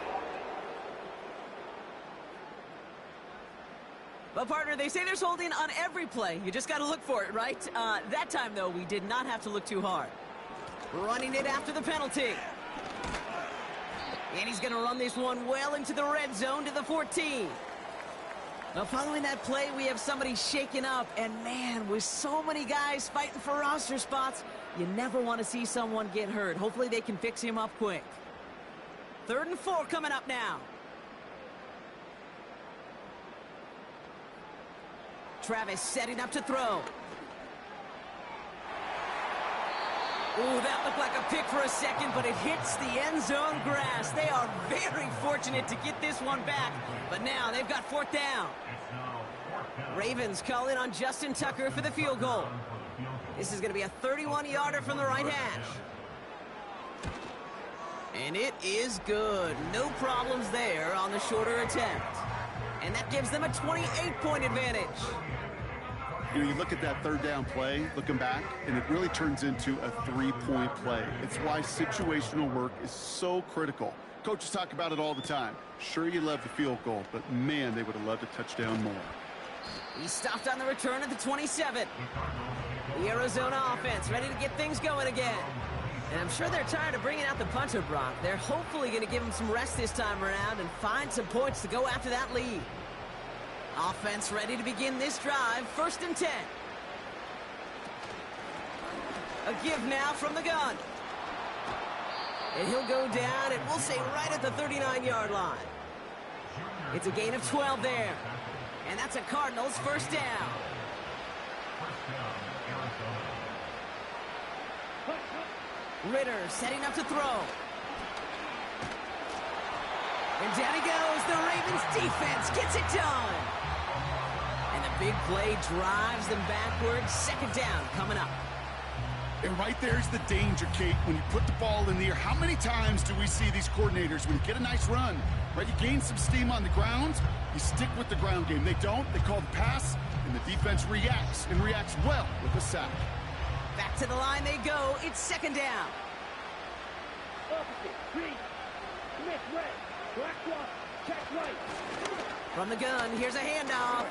Well, partner, they say there's holding on every play. You just got to look for it, right? That time, though, we did not have to look too hard. Running it after the penalty. And he's going to run this one well into the red zone to the 14. Now, following that play, we have somebody shaken up. And, man, with so many guys fighting for roster spots, you never want to see someone get hurt. Hopefully they can fix him up quick. 3rd and 4 coming up now. Travis setting up to throw. Ooh, that looked like a pick for a second, but it hits the end zone grass. They are very fortunate to get this one back, but now they've got 4th down. Ravens call in on Justin Tucker for the field goal. This is going to be a 31-yarder from the right hash. And it is good. No problems there on the shorter attempt. And that gives them a 28-point advantage. You look at that 3rd down play, looking back, and it really turns into a 3-point play. It's why situational work is so critical. Coaches talk about it all the time. Sure, you love the field goal, but, man, they would have loved a touchdown more. He stopped on the return at the 27. The Arizona offense ready to get things going again. And I'm sure they're tired of bringing out the punter, Brock. They're hopefully going to give him some rest this time around and find some points to go after that lead. Offense ready to begin this drive. 1st and 10. A give now from the gun. And he'll go down, and we'll say right at the 39-yard line. It's a gain of 12 there. And that's a Cardinals 1st down. Ritter setting up to throw. And down he goes. The Ravens defense gets it done. And the big play drives them backwards. 2nd down coming up. And right there's the danger, Kate. When you put the ball in the air, how many times do we see these coordinators, when you get a nice run, right, you gain some steam on the ground, you stick with the ground game. They don't. They call the pass, and the defense reacts, and reacts well with a sack. Back to the line they go. It's 2nd down. Opposite, green. Smith red. Black one. Check right. From the gun, here's a handoff.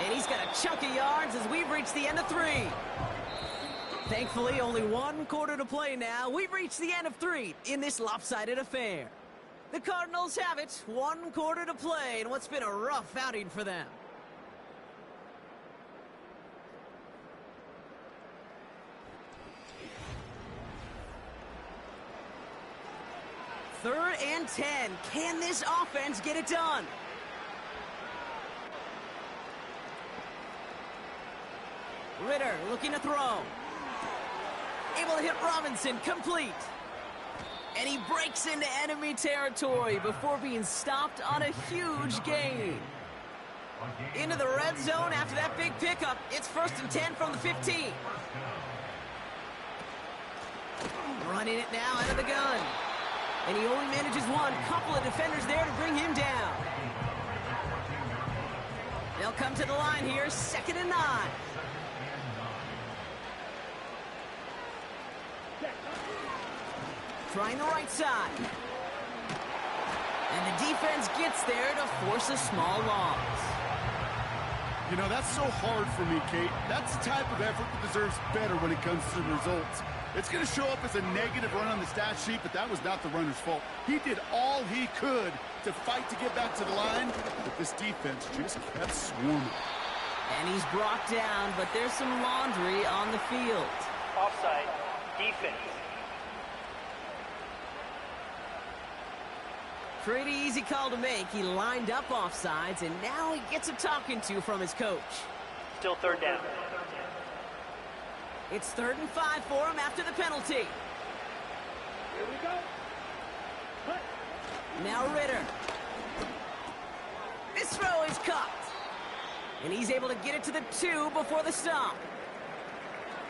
And he's got a chunk of yards as we've reached the end of 3. Thankfully, only 1 quarter to play now. We've reached the end of 3 in this lopsided affair. The Cardinals have it. 1 quarter to play in what's been a rough outing for them. Third and 10. Can this offense get it done? Ritter looking to throw. Able to hit Robinson, complete. And he breaks into enemy territory before being stopped on a huge gain. Into the red zone after that big pickup. It's 1st and 10 from the 15. Running it now out of the gun. And he only manages one. Couple of defenders there to bring him down. They'll come to the line here. 2nd and 9. Trying the right side. And the defense gets there to force a small loss. You know, that's so hard for me, Kate. That's the type of effort that deserves better when it comes to the results. It's going to show up as a negative run on the stat sheet, but that was not the runner's fault. He did all he could to fight to get back to the line, but this defense just kept swarming. And he's brought down, but there's some laundry on the field. Offside. Defense. Pretty easy call to make. He lined up offsides, and now he gets a talking to from his coach. Still 3rd down. It's 3rd and 5 for him after the penalty. Here we go. Cut. Now Ritter. This throw is caught. And he's able to get it to the 2 before the stop.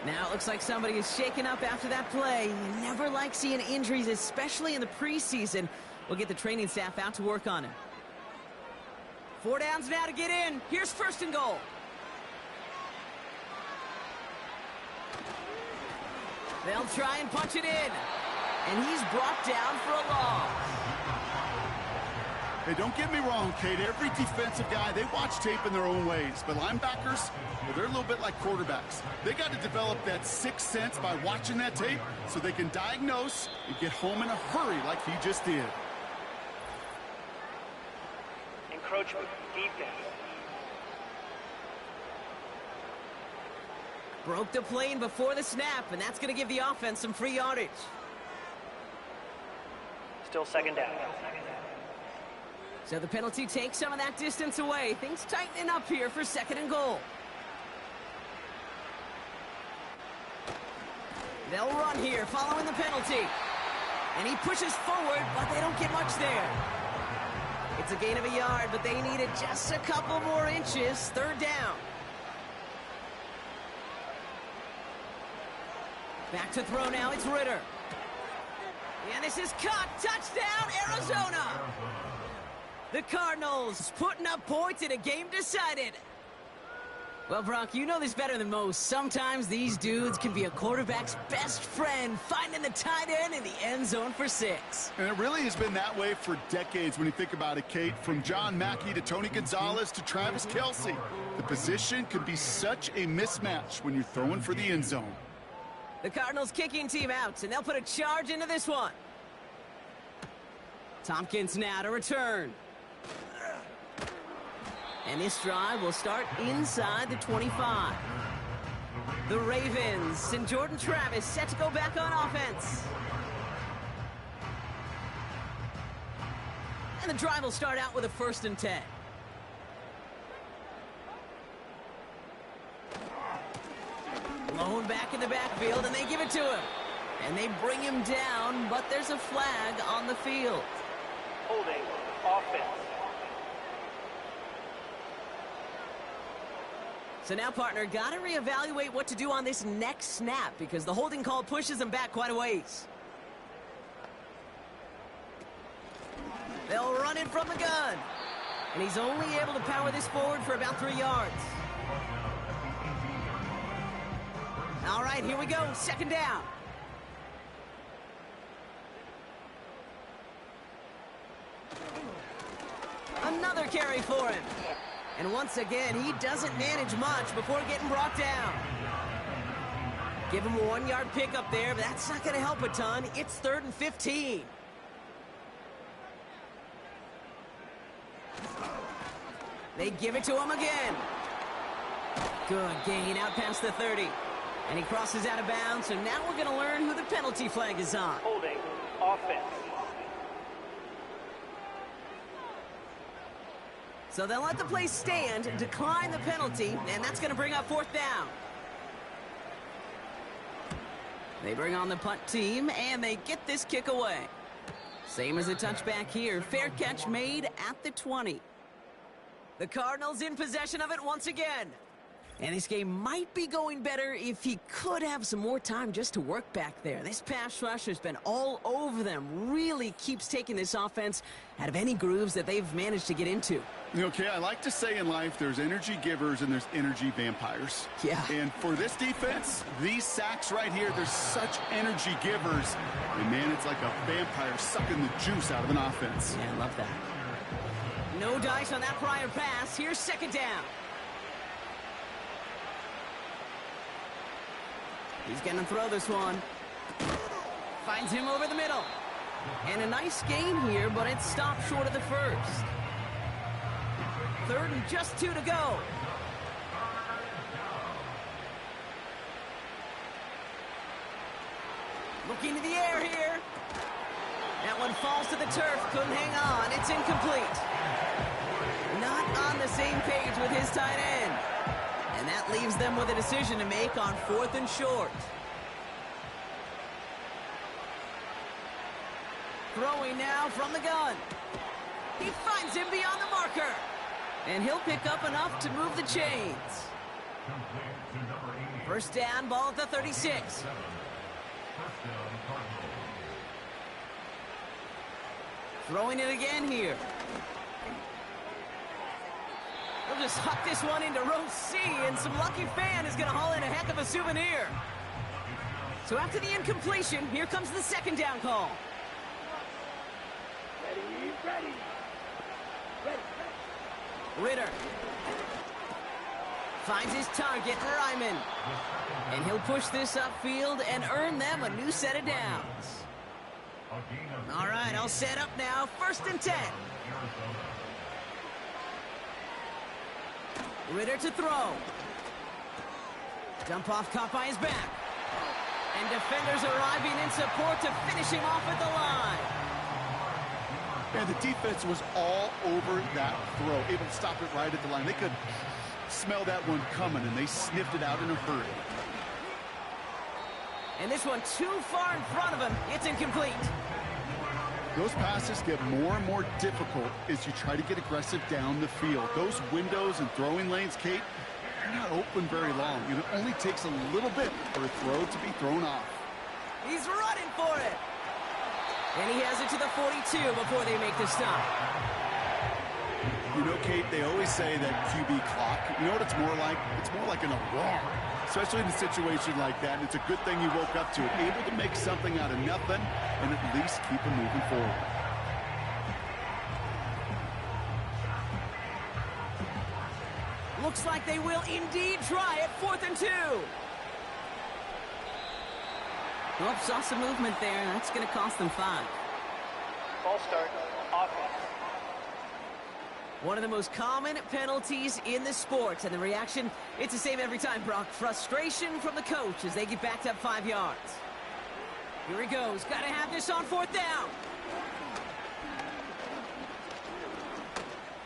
Now it looks like somebody is shaken up after that play. You never like seeing injuries, especially in the preseason. We'll get the training staff out to work on him. 4 downs now to get in. Here's 1st and goal. They'll try and punch it in. And he's brought down for a loss. Hey, don't get me wrong, Kate. Every defensive guy, they watch tape in their own ways. But linebackers, well, they're a little bit like quarterbacks. They got to develop that sixth sense by watching that tape so they can diagnose and get home in a hurry like he just did. Encroachment, defense. Broke the plane before the snap, and that's going to give the offense some free yardage. Still second down. So the penalty takes some of that distance away. Things tightening up here for 2nd and goal. They'll run here following the penalty. And he pushes forward, but they don't get much there. It's a gain of a yard, but they needed just a couple more inches. 3rd down. Back to throw now, it's Ritter. And this is caught. Touchdown, Arizona! The Cardinals putting up points in a game decided. Well, Brock, you know this better than most. Sometimes these dudes can be a quarterback's best friend, finding the tight end in the end zone for 6. And it really has been that way for decades when you think about it, Kate. From John Mackey to Tony Gonzalez to Travis Kelce. The position can be such a mismatch when you're throwing for the end zone. The Cardinals kicking team out, and they'll put a charge into this one. Tompkins now to return. And this drive will start inside the 25. The Ravens and Jordan Travis set to go back on offense. And the drive will start out with a 1st and 10. Blown back in the backfield, and they give it to him. And they bring him down, but there's a flag on the field. Holding, offense. So now, partner, got to reevaluate what to do on this next snap because the holding call pushes him back quite a ways. They'll run it from the gun. And he's only able to power this forward for about 3 yards. All right, here we go. 2nd down. Another carry for him. And once again, he doesn't manage much before getting brought down. Give him a 1-yard pickup there, but that's not going to help a ton. It's 3rd and 15. They give it to him again. Good gain out past the 30. And he crosses out of bounds, so now we're going to learn who the penalty flag is on. Holding, offense. So they'll let the play stand, decline the penalty, and that's going to bring up 4th down. They bring on the punt team, and they get this kick away. Same as a touchback here. Fair catch made at the 20. The Cardinals in possession of it once again. And this game might be going better if he could have some more time just to work back there. This pass rush has been all over them. Really keeps taking this offense out of any grooves that they've managed to get into. Okay, I like to say in life there's energy givers and there's energy vampires. Yeah. And for this defense, these sacks right here, they're such energy givers. And man, it's like a vampire sucking the juice out of an offense. Yeah, I love that. No dice on that prior pass. Here's 2nd down. He's going to throw this one. Finds him over the middle. And a nice gain here, but it stopped short of the 1st. 3rd and just 2 to go. Looking to the air here. That one falls to the turf. Couldn't hang on. It's incomplete. Not on the same page with his tight end. And that leaves them with a decision to make on 4th and short. Throwing now from the gun. He finds him beyond the marker. And he'll pick up enough to move the chains. 1st down, ball at the 36. Throwing it again here. They'll just huck this one into row C, and some lucky fan is going to haul in a heck of a souvenir. So after the incompletion, here comes the second down call. Ready. Ritter finds his target, Ryman. And he'll push this upfield and earn them a new set of downs. All right, all set up now. 1st and 10. Ritter to throw. Dump off caught by his back. And defenders arriving in support to finish him off at the line. And the defense was all over that throw, able to stop it right at the line. They could smell that one coming, and they sniffed it out in a hurry. And this one too far in front of him. It's incomplete. Those passes get more and more difficult as you try to get aggressive down the field. Those windows and throwing lanes, Kate, they're not open very long. It only takes a little bit for a throw to be thrown off. He's running for it. And he has it to the 42 before they make the stop. You know, Kate, they always say that QB clock, you know what it's more like? It's more like an alarm, especially in a situation like that. And it's a good thing you woke up to it, able to make something out of nothing and at least keep them moving forward. Looks like they will indeed try it. 4th and 2. Oh, saw some movement there. That's going to cost them 5. Ball start. Offense. One of the most common penalties in the sport, and the reaction, it's the same every time, Brock. Frustration from the coach as they get backed up 5 yards. Here he goes. Got to have this on 4th down.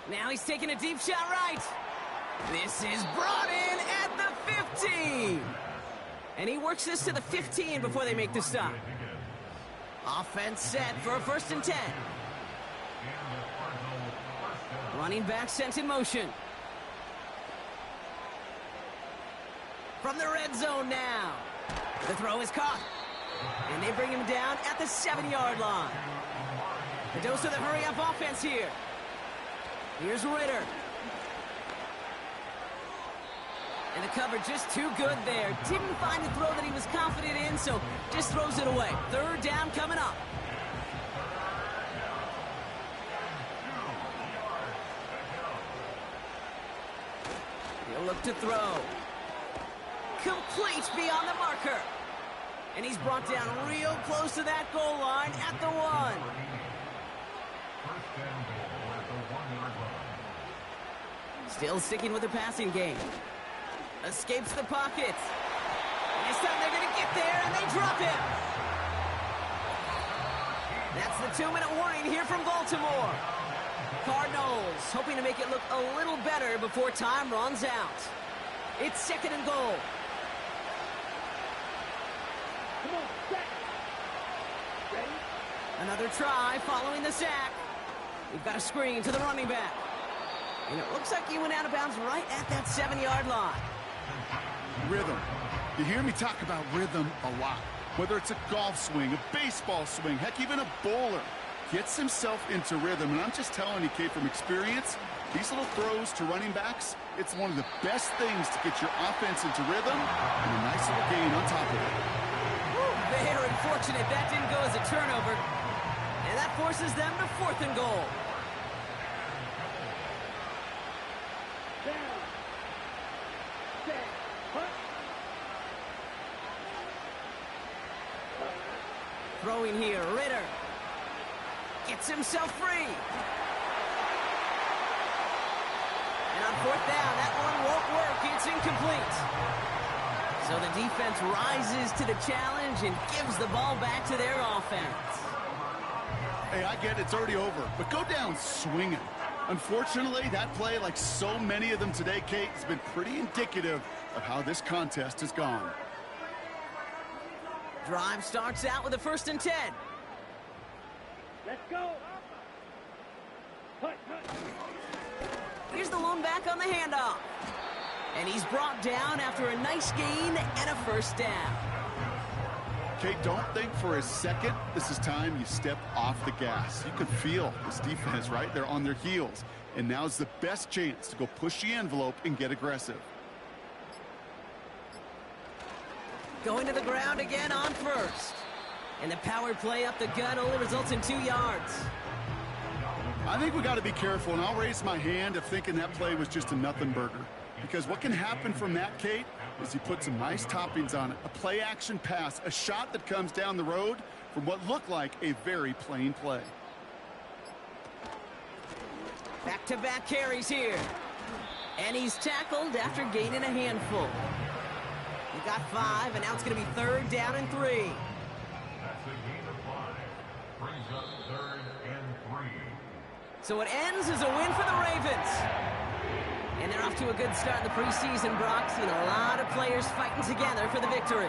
Now he's taking a deep shot right. This is brought in at the 15. And he works this to the 15 before they make the stop. Offense set for a 1st and 10. Running back sent in motion. From the red zone now. The throw is caught. And they bring him down at the 7-yard line. The dose of the hurry-up offense here. Here's Ritter. And the cover just too good there. Didn't find the throw that he was confident in, so just throws it away. 3rd down coming up. He'll look to throw. Complete beyond the marker. And he's brought down real close to that goal line at the 1. Still sticking with the passing game. Escapes the pocket. And this time they're going to get there, and they drop him. That's the 2-minute warning here from Baltimore. Cardinals hoping to make it look a little better before time runs out. It's 2nd and goal. Come on, set. Ready? Another try following the sack. We've got a screen to the running back. And it looks like he went out of bounds right at that 7-yard line. Rhythm. You hear me talk about rhythm a lot. Whether it's a golf swing, a baseball swing, heck, even a bowler gets himself into rhythm. And I'm just telling you, Kate, from experience, these little throws to running backs, it's one of the best things to get your offense into rhythm and a nice little gain on top of it. Very fortunate that didn't go as a turnover. And that forces them to 4th and goal. Down. Set. Hut. Throwing here, Ritter. Gets himself free. And on 4th down, that one won't work. It's incomplete. So the defense rises to the challenge and gives the ball back to their offense. Hey, I get it, it's already over, but go down swinging. Unfortunately, that play, like so many of them today, Kate, has been pretty indicative of how this contest has gone. Drive starts out with a 1st and 10. Let's go. Hut, hut. Here's the lone back on the handoff. And he's brought down after a nice gain and a 1st down. Kate, don't think for a second this is time you step off the gas. You can feel this defense, right? They're on their heels. And now's the best chance to go push the envelope and get aggressive. Going to the ground again on first. And the power play up the gut only results in 2 yards. I think we got to be careful, and I'll raise my hand if thinking that play was just a nothing burger. Because what can happen from that, Kate, is he put some nice toppings on it. A play-action pass, a shot that comes down the road from what looked like a very plain play. Back-to-back carries here. And he's tackled after gaining a handful. He got 5, and now it's going to be 3rd down and 3. That's a gain of 5. Brings up 3rd and 3. So it ends as a win for the Ravens. And they're off to a good start in the preseason, Brock. Seeing a lot of players fighting together for the victory.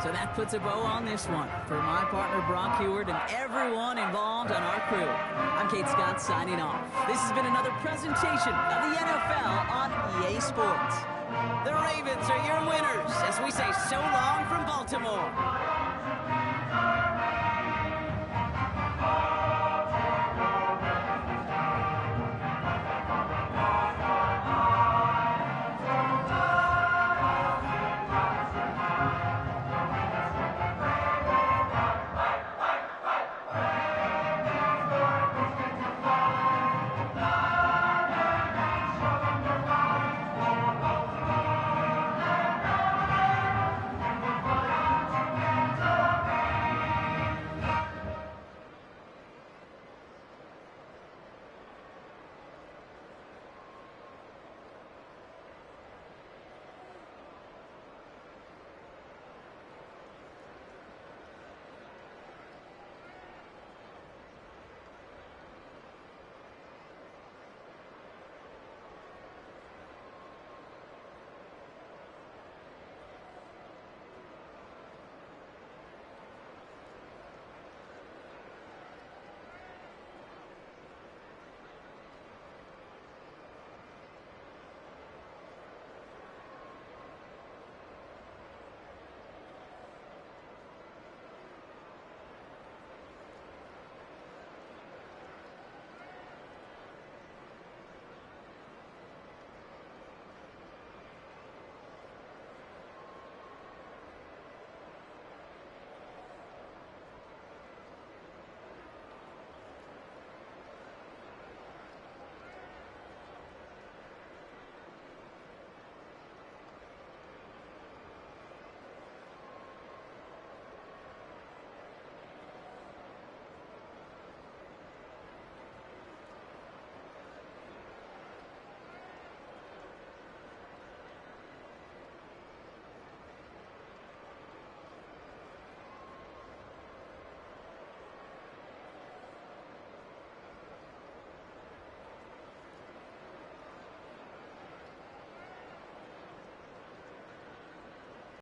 So that puts a bow on this one. For my partner, Brock Heward, and everyone involved on our crew, I'm Kate Scott signing off. This has been another presentation of the NFL on EA Sports. The Ravens are your winners as we say so long from Baltimore.